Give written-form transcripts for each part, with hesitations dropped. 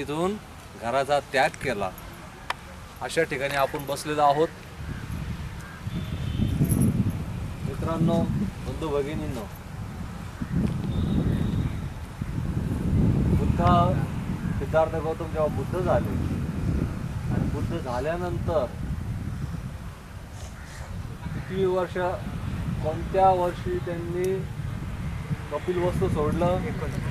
इथून घराचा त्याग केला अशा ठिकाणी आपण बसलेलो आहोत. मित्रांनो, बंधू भगिनींनो, सिद्धार्थ गौतम जेव्हा बुद्ध झाले आणि बुद्ध झाल्यानंतर किती वर्ष, कोणत्या वर्षी त्यांनी कपिलवस्तू सोडलं? 19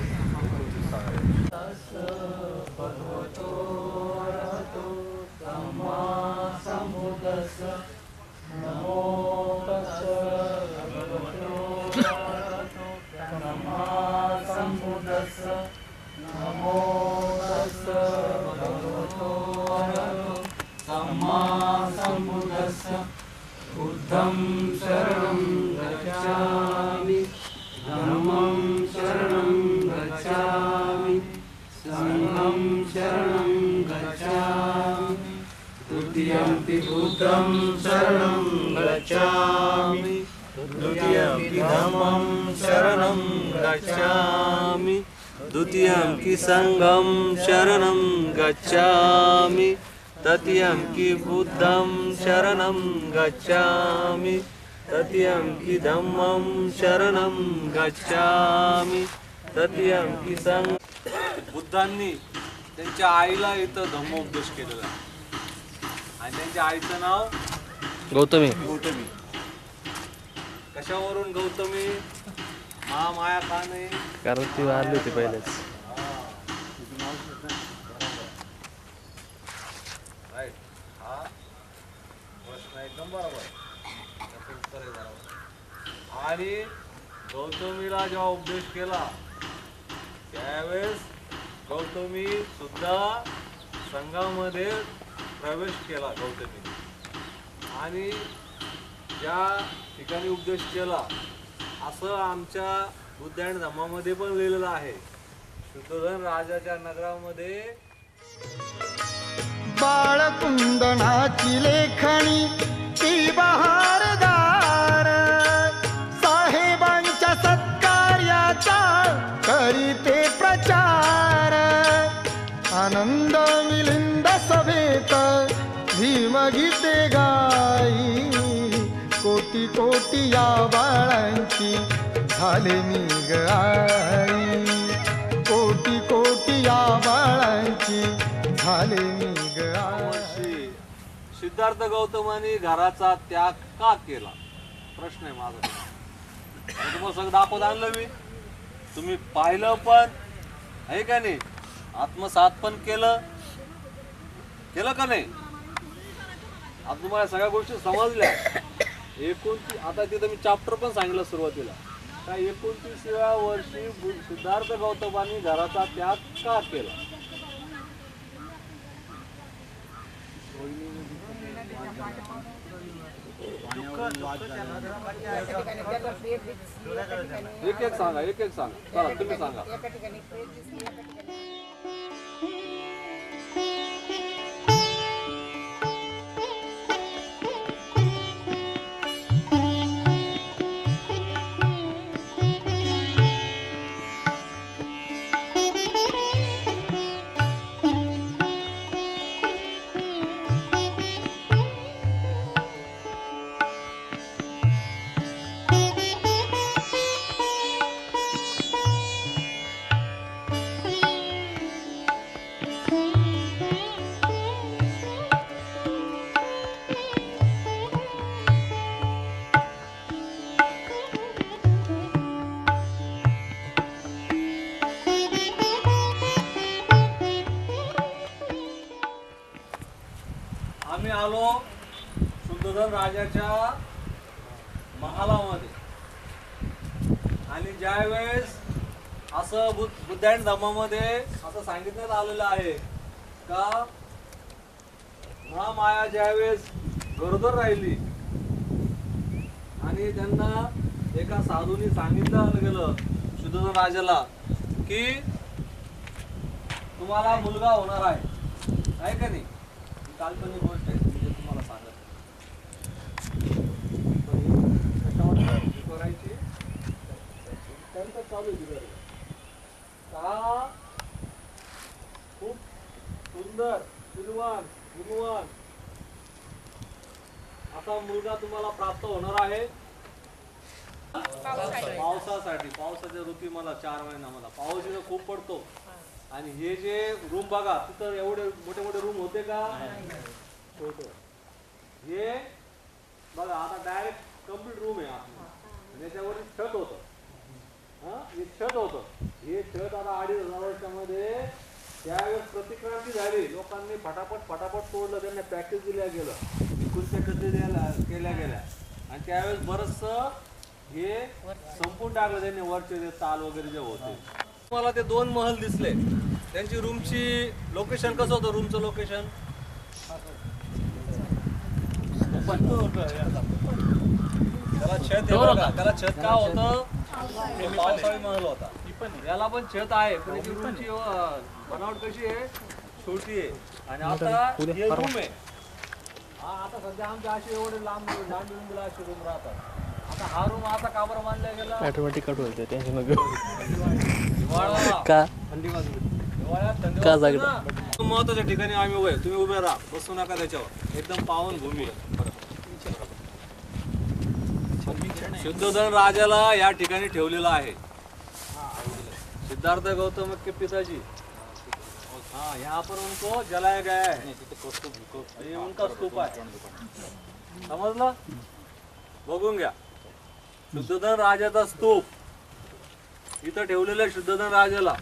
नमो तस्स नमो तस्स भगवतो अरहतो सम्मा सम्बुद्धस्स. बुद्धं शरणं गच्छामि, धम्मं शरणं गच्छामि, संघं शरणं गच्छामि, द्वितीयंपि बुद्धं शरणं गच्छामि, द्वितीयंपि धम्मं शरणं गच्छामि, द्वितीयंपि संघं शरणं गच्छामि, तृतीयंपि बुद्धं शरणं गच्छामि, तृतीयंपि धम्मं शरणं गच्छामि, तृतीयंपि संघ. बुद्धांनी त्यांच्या आईला इथं धम्मोपदेश केलेला आहे आणि त्यांच्या आईचं नाव गौतमी. कशावरून गौतमी? महामाया का नाही? कारण ती वारली होती पहिलेच. राईट, हा प्रश्न एकदम बरोबर. उत्तर आहे बरोबर. आणि गौतमीला जेव्हा उपदेश केला त्यावेळेस गौतमी सुद्धा संघामध्ये प्रवेश केला गौतमीने. आणि ज्या ठिकाणी उपदेश केला असं आमच्या बुद्ध आणि धम्मामध्ये पण लिहिलेलं आहे. शुद्धोधन राजाच्या नगरामध्ये बाळकुंदनाची लेखणी ती बहारदार, साहेबांच्या सत्कार्याचा करीते प्रचार. आनंद मिलिंद सभेत भीमगीते गाई, कोटी कोटी या बाळांची झाले मी ग आई, कोटी कोटी या बाळांची झाले मी ग आई. सिद्धार्थ गौतमाने घराचा त्याग का केला? प्रश्न आहे माझा. तुम्हाला सगळं दाखवत आणलं मी, तुम्ही पाहिलं पण आहे का नाही? आत्मसात पण केलं का नाही? आता तुम्हाला सगळ्या गोष्टी समजल्या. आता तिथं मी चॅप्टर पण सांगितलं सुरुवातीला का 29व्या वर्षी सिद्धार्थ गौतमाने घराचा त्याग का केला? एक एक सांगा. चला तुम्ही सांगा. आम्ही आलो शुद्धोधन राजाच्या महालामध्ये आणि ज्यावेळेस असं बुद्ध आणि धम्मामध्ये असं सांगितण्यात आलेलं आहे का महामाया ज्यावेळेस गरोदर राहिली आणि त्यांना एका साधूने सांगितलं गेलं शुद्धोधन राजाला की तुम्हाला मुलगा होणार आहे का नाही? काल्पनिक गोष्ट आहे, म्हणजे तुम्हाला सांगत करायची त्यांचं चालू का खूप सुंदर गुणवान गुणवान असा मुलगा तुम्हाला प्राप्त होणार आहे पावसासाठी. पावसाच्या ऋतू मला 4 महिना मला पाऊस इथं खूप पडतो. आणि हे जे रूम बघा तिथं एवढे मोठे मोठे रूम होते का? हे बघा आता डायरेक्ट कम्प्लीट रूम आहे आणि याच्यावर छत होतं. हे छत होतं. हे छत आता 2,500 वर्षामध्ये त्यावेळेस प्रतिक्रांती झाली. लोकांनी फटाफट तोडलं. त्यांना प्रॅक्टिस दिल्या गेलं. कुर्त्या कधी केल्या गेल्या आणि त्यावेळेस बरचसं हे संपून टाकलं त्यांनी. वरचे जे ताल वगैरे जे होते मला ते 2 महल दिसले. त्यांची रूमची लोकेशन कसं होतं? रूमचं लोकेशन त्याला छत आहे बघा. त्याला छत का होतं? पावसाळी महल होता. याला पण छत आहे पण याची रूमची बनावट कशी आहे? छोटी आहे. आणि आता हे रूम आहे. आता सध्या आमच्या असे एवढे लांब असे रूम राहतात. आता हा रूम आता का बरं मानला गेला? ऑटोमॅटिक कट होते टेन्शन नको. हिवाळा का थंडी वाजली. हिवाळ्यात थंडी का वाजते जागरण? ना. महत्वाच्या ठिकाणी आम्ही उभे. तुम्ही उभे राहा. बसू नका त्याच्यावर. एकदम पावन भूमी आहे. शुद्धोधन राजाला या ठिकाणी ठेवलेला आहे. सिद्धार्थ गौतम के पिताजी. हाँ यहाँ पर उनको जलाया गया है. ये उनका स्तूप आहे. समजलं? बघून घ्या. शुद्धोधन राजाचा स्तूप इथं ठेवलेलं आहे. शुद्धोधन राजाला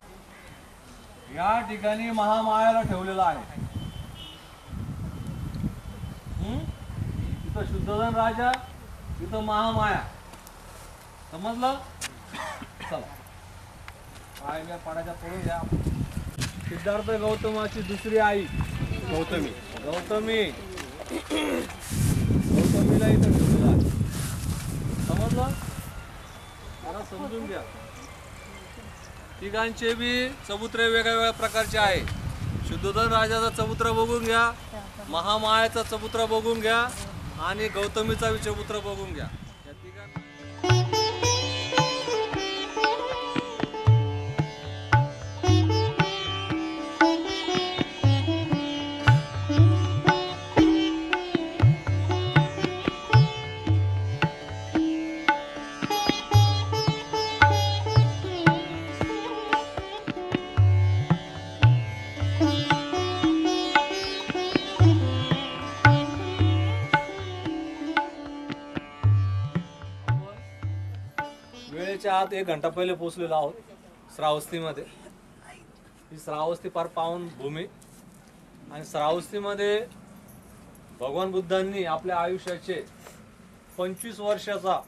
या ठिकाणी महामायाला ठेवलेला आहे. इथं शुद्धोधन राजा, इथं महामाया. समजलं? चला पाया पाडाच्या पडून घ्या. सिद्धार्थ गौतमाची दुसरी आई गौतमी. गौतमीला इथं ठेवलेला आहे. समजलं? मला समजून घ्या. तिघांचे बी चबुत्रे वेगळ्या प्रकारचे आहे. शुद्धोधन राजाचा चबुत्रा बघून घ्या, महामायाचा चबुत्रा बघून घ्या आणि गौतमीचा बी चबुत्रा बघून घ्या. या तिघांना वेळेच्या आत 1 घंटा पहिले पोहोचलेलो आहोत श्रावस्तीमध्ये. ही श्रावस्ती फार पावन भूमी आणि श्रावस्तीमध्ये भगवान बुद्धांनी आपल्या आयुष्याचे 25 वर्षाचा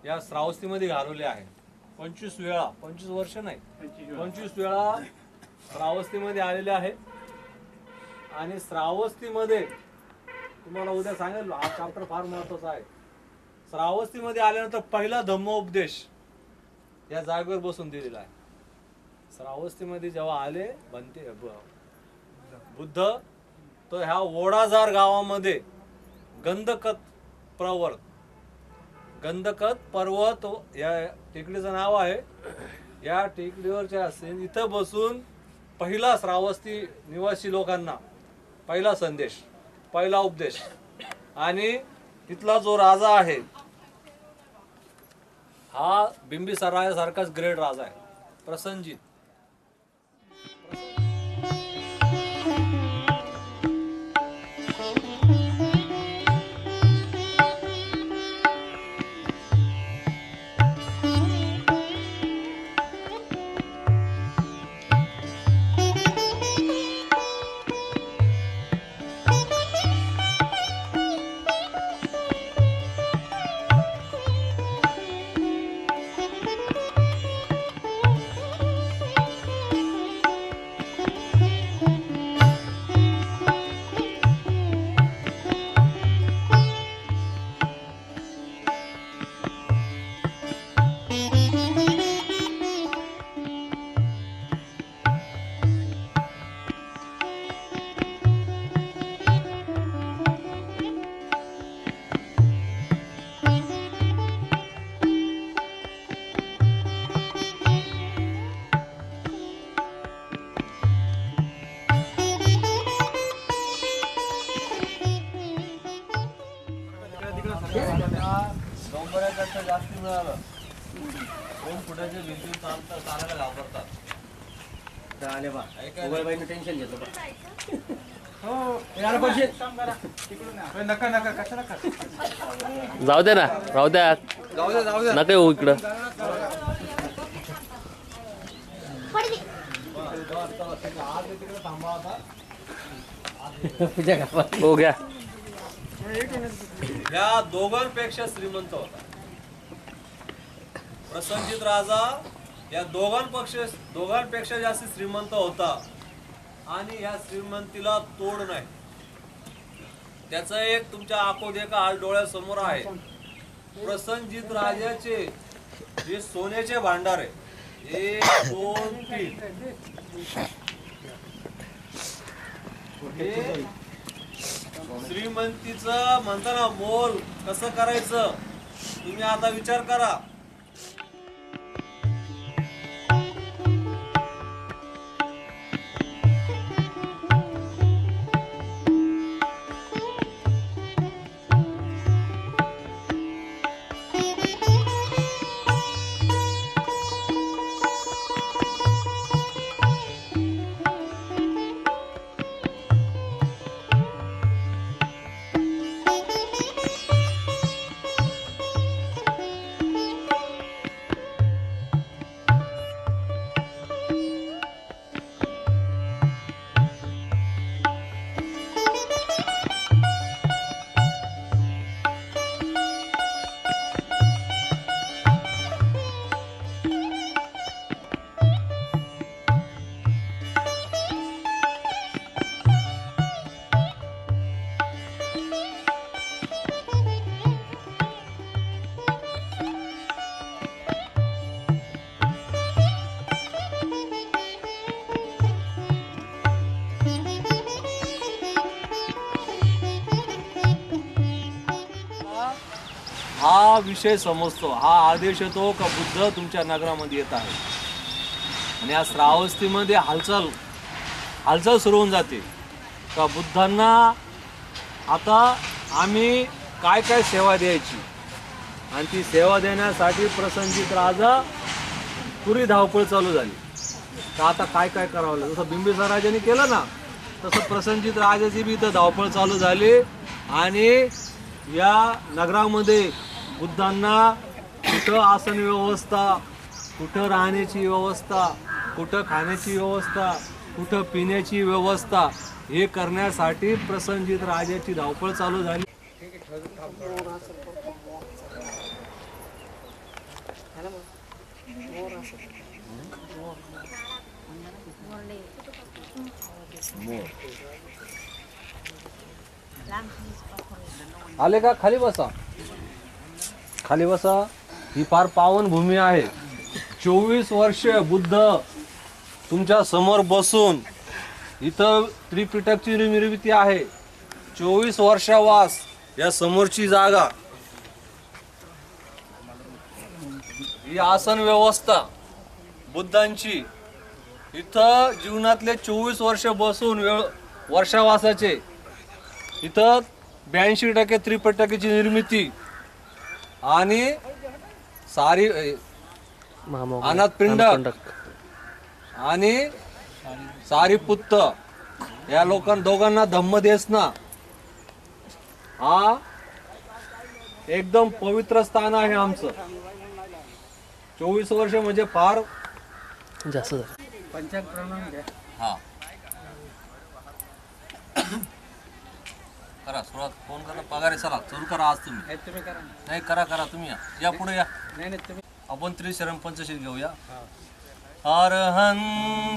या श्रावस्तीमध्ये घालवले आहे. 25 वेळा, 25 वर्ष नाही 25 वेळा श्रावस्तीमध्ये आलेले आहे. आणि श्रावस्तीमध्ये तुम्हाला उद्या सांगेल हा चॅप्टर फार महत्वाचा आहे. श्रावस्तीमध्ये आल्यानंतर पहिला धम्मोपदेश या जागेवर बसून दिलेला आहे. श्रावस्तीमध्ये जेव्हा आले बुद्ध तर ह्या वोडाजार गावामध्ये गंधकत पर्वत या टेकडीचं नाव आहे. या टेकडीवरच्या इथं बसून पहिला श्रावस्ती निवासी लोकांना पहिला संदेश, पहिला उपदेश. आणि तिथला जो राजा आहे हा बिंबिसारायासारखाच ग्रेट राजा आहे, प्रसन्नजीत. डोंबऱ्यापेक्षा जास्ती मिळालं 2 फुटाच्या भिंती चालायला घाबरतात. टेन्शन घेतलं बा. जाऊ दे ना, राहू द्या, नका येऊ इकडं. हो घ्या. या दोघांपेक्षा श्रीमंत होता प्रसंजित राजा. या दोघांपेक्षा जास्त श्रीमंत होता आणि ह्या श्रीमंतीला तोड नाही. त्याचं एक तुमच्या आकोदेका हाल डोळ्यासमोर आहे. प्रसंजित राजाचे जे सोन्याचे भांडार आहे 1 2 3 श्रीमंतीचं म्हणताना मोल कसं करायचं तुम्ही आता विचार करा. हा विषय समजतो, हा आदेश येतो का बुद्ध तुमच्या नगरामध्ये येत आहे आणि या श्रावस्तीमध्ये हालचाल सुरू होऊन जाते का बुद्धांना आता आम्ही काय काय सेवा द्यायची. आणि ती सेवा देण्यासाठी प्रसंजित राजा पुरी धावपळ चालू झाली. तर आता काय काय करावं लागलं. जसं बिंबिसार राजाने केलं ना तसं प्रसंजित राजाची बी इथं धावपळ चालू झाली. आणि या नगरामध्ये बुद्धांना कुठं आसन व्यवस्था, कुठं राहण्याची व्यवस्था, कुठं खाण्याची व्यवस्था, कुठं पिण्याची व्यवस्था हे करण्यासाठी प्रसंजित राजाची धावपळ चालू झाली. आले का? खाली बसा, खाली बसा. ही फार पावन भूमी आहे. 24 वर्ष बुद्ध तुमच्या समोर बसून इथं त्रिपिटकची निर्मिती आहे. 24 वर्षावास या समोरची जागा, ही आसन व्यवस्था बुद्धांची. इथं जीवनातले 24 वर्ष बसून वर्षावासाचे इथं 82% त्रिपिटकाची निर्मिती आणि सारी अनाथ आणि सारीपुत्त या दोघांना धम्मदेश ना हा एकदम पवित्र स्थान आहे आमचं. 24 वर्ष म्हणजे फार जास्त झालं. पंचांग प्रमाण द्या. हा करा सुरुवात. फोन करा, पगार चला सुरू करा आज तुम्ही. तुम्ही करा. नाही करा तुम्ही या पुढे या. नाही तुम्ही. आपण त्रिशरण पंचशील घेऊया. अरहं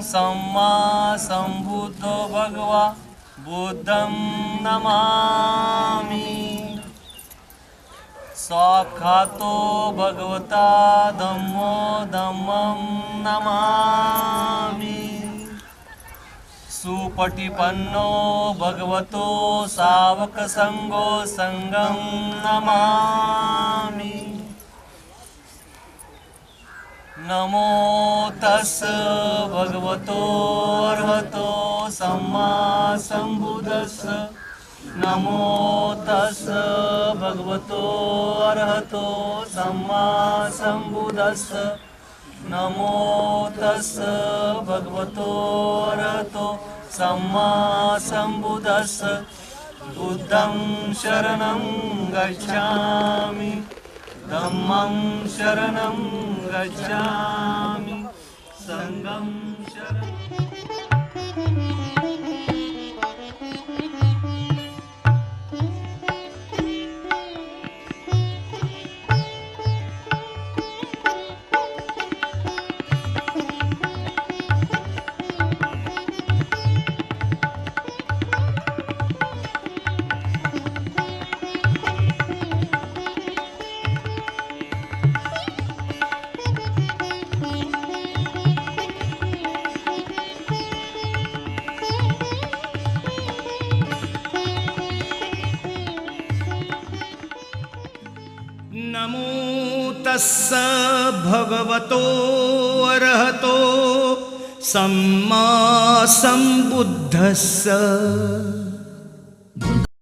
सम्मा संबुद्धो भगवा बुद्धं नमामि. साक्षातो भगवता धम्मो धम्मं नमामि. सुपटिपन्नो भगवतो सावक संगो संगं नमामि. नमो तस् भगवतो अर्हतो सम्मा संबुद्धस्स. नमो तस् भगवतो अरहतो सम्मा संबुद्धस्स नमो तस् भगवतो अरहतो सम्मा संबुद्धस्स बुद्धं शरणं गच्छामि धम्मं शरणं गच्छामि संघं शरणं नमो तस्स भगवतो अरहतो सम्मा संबुद्धस्स